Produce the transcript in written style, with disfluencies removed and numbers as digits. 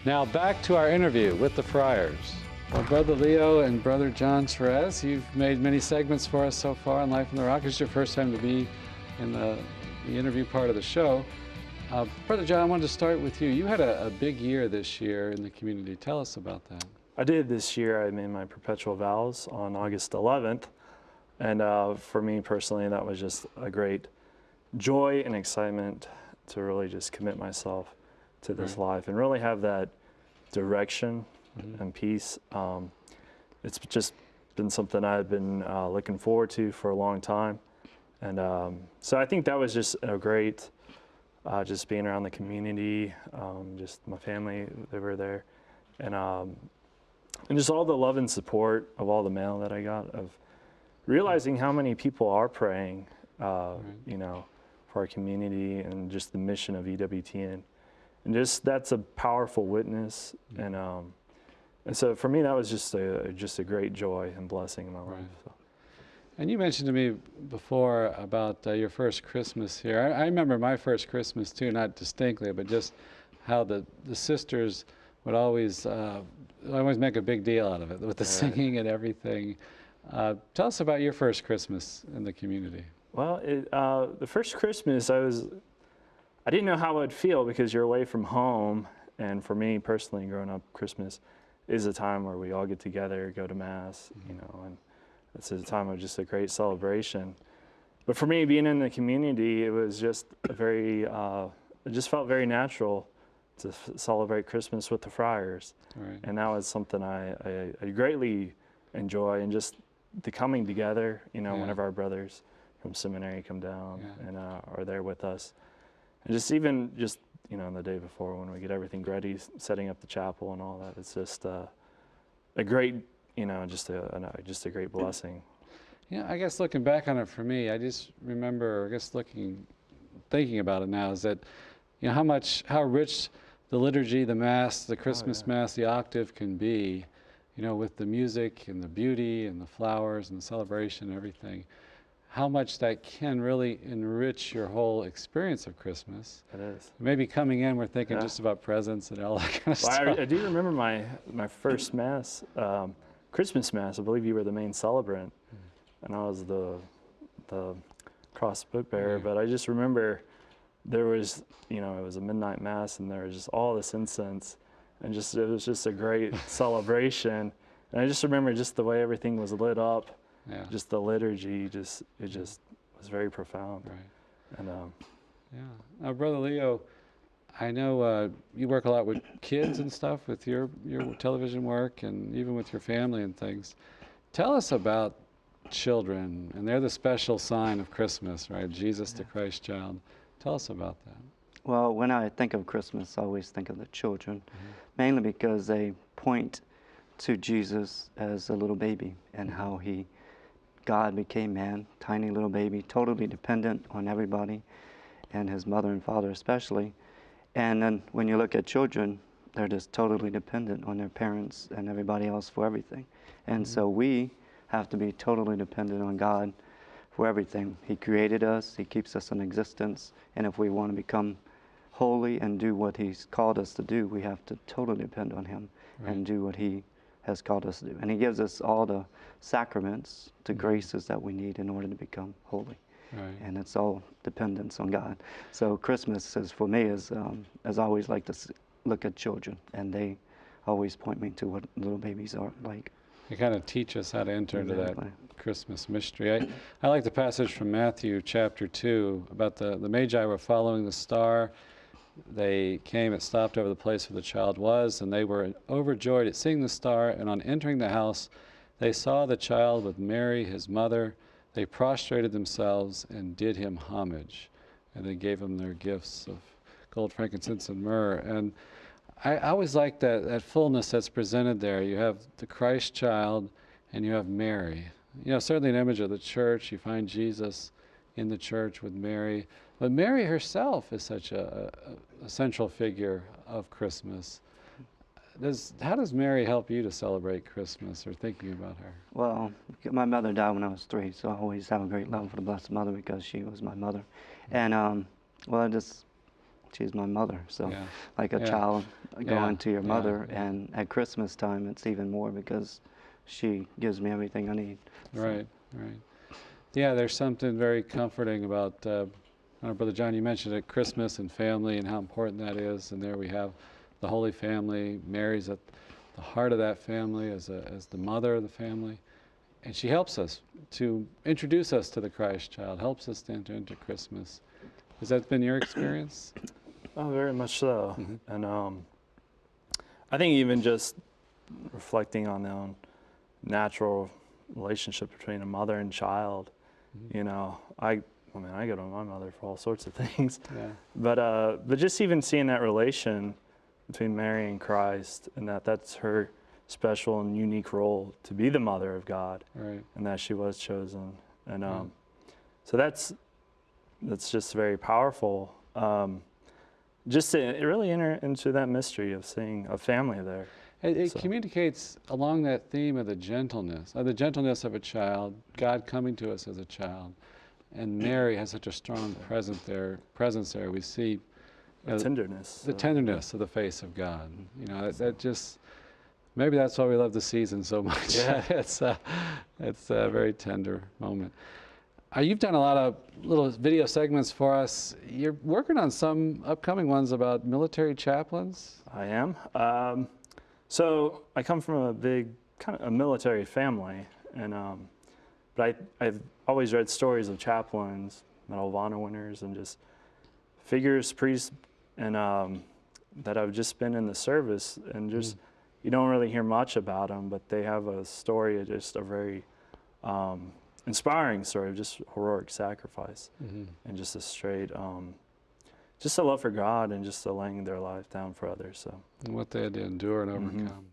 Now back to our interview with the Friars. Well, Brother Leo and Brother John Therese, you've made many segments for us so far on Life on the Rock. It's your first time to be in the interview part of the show. Brother John, I wanted to start with you. You had a big year this year in the community. Tell us about that. I did this year. I made my perpetual vows on August 11th. And for me personally, that was just a great joy and excitement to really just commit myself to this life and really have that direction and peace. It's just been something I've been looking forward to for a long time. And so I think that was just a great, just being around the community, just my family, they were there. And just all the love and support of all the mail that I got, of realizing how many people are praying, you know, for our community and just the mission of EWTN. And just, that's a powerful witness. And so for me, that was just a great joy and blessing in my life. So. And you mentioned to me before about your first Christmas here. I remember my first Christmas too, not distinctly, but just how the sisters would always make a big deal out of it with the singing and everything. Tell us about your first Christmas in the community. Well, the first Christmas, I didn't know how I'd feel because you're away from home. And for me personally, growing up, Christmas is a time where we all get together, go to Mass, you know, and it's a time of just a great celebration. But for me, being in the community, it was just a very, it just felt very natural to celebrate Christmas with the Friars. Right. And that was something I greatly enjoy, and just the coming together, you know, whenever our brothers from seminary come down and are there with us. And just even just, you know, the day before when we get everything ready, setting up the chapel and all that, it's just a great, you know, just a great blessing. Yeah, I guess looking back on it for me, I just remember, I guess thinking about it now, is that, you know, how rich the liturgy, the Mass, the Christmas Mass, the octave can be, you know, with the music and the beauty and the flowers and the celebration and everything, how much that can really enrich your whole experience of Christmas. It is. Maybe coming in, we're thinking just about presents and all that kind of stuff. I do remember my first Mass, Christmas Mass. I believe you were the main celebrant, and I was the cross book bearer. But I just remember there was, you know, it was a midnight Mass, and there was just all this incense, and it was just a great celebration. And I just remember just the way everything was lit up. Yeah. Just the liturgy, it just was very profound. Right. And Now, Brother Leo, I know you work a lot with kids and stuff with your television work, and even with your family and things. Tell us about children, and they're the special sign of Christmas, right? Jesus, the Christ child. Tell us about that. Well, when I think of Christmas, I always think of the children, mainly because they point to Jesus as a little baby and how God became man, tiny little baby, totally dependent on everybody, and his mother and father especially. And then when you look at children, they're just totally dependent on their parents and everybody else for everything. And so we have to be totally dependent on God for everything. He created us, he keeps us in existence, and if we want to become holy and do what he's called us to do, we have to totally depend on him and do what he has called us to do. And he gives us all the sacraments, the graces that we need in order to become holy. Right. And it's all dependence on God. So Christmas is, for me, is I always like to look at children, and they always point me to what little babies are like. They kind of teach us how to enter into that Christmas mystery. I like the passage from Matthew chapter 2 about the Magi were following the star. They came, it stopped over the place where the child was, and they were overjoyed at seeing the star, and on entering the house, they saw the child with Mary, his mother. They prostrated themselves and did him homage, and they gave him their gifts of gold, frankincense, and myrrh. And I always like that fullness that's presented there. You have the Christ child, and you have Mary. You know, certainly an image of the church. You find Jesus in the church with Mary. But Mary herself is such a central figure of Christmas. How does Mary help you to celebrate Christmas or thinking about her? Well, my mother died when I was 3, so I always have a great love for the Blessed Mother because she was my mother. And, well, she's my mother. So Yeah. like a Yeah. child going Yeah. to your Yeah. mother, Yeah. and at Christmas time it's even more because she gives me everything I need. So, Right, right. Yeah, there's something very comforting about, I don't know, Brother John, you mentioned it, Christmas and family and how important that is. And there we have the Holy Family. Mary's at the heart of that family as the mother of the family. And she helps us to introduce us to the Christ child, helps us to enter into Christmas. Has that been your experience? Oh, very much so. Mhm. And I think even just reflecting on the natural relationship between a mother and child, Mhm. you know, I mean, I go to my mother for all sorts of things, Yeah. but just even seeing that relation between Mary and Christ, and that's her special and unique role to be the mother of God, Right. and that she was chosen, and Yeah. so that's just very powerful. Just to really enter into that mystery of seeing a family there. It So- communicates along that theme of the gentleness of a child, God coming to us as a child. And Mary has such a strong presence there. We see The tenderness. the tenderness of the face of God. You know, that just, maybe that's why we love the season so much. Yeah. it's a very tender moment. You've done a lot of little video segments for us. You're working on some upcoming ones about military chaplains. I am. So I come from a big kind of a military family, and but I've always read stories of chaplains, Medal of Honor winners, and just figures, priests, and that have just been in the service, and just you don't really hear much about them, but they have a story of just a very inspiring story of just heroic sacrifice, and just a straight, just a love for God, and just a laying their life down for others. So And what they had to endure and overcome.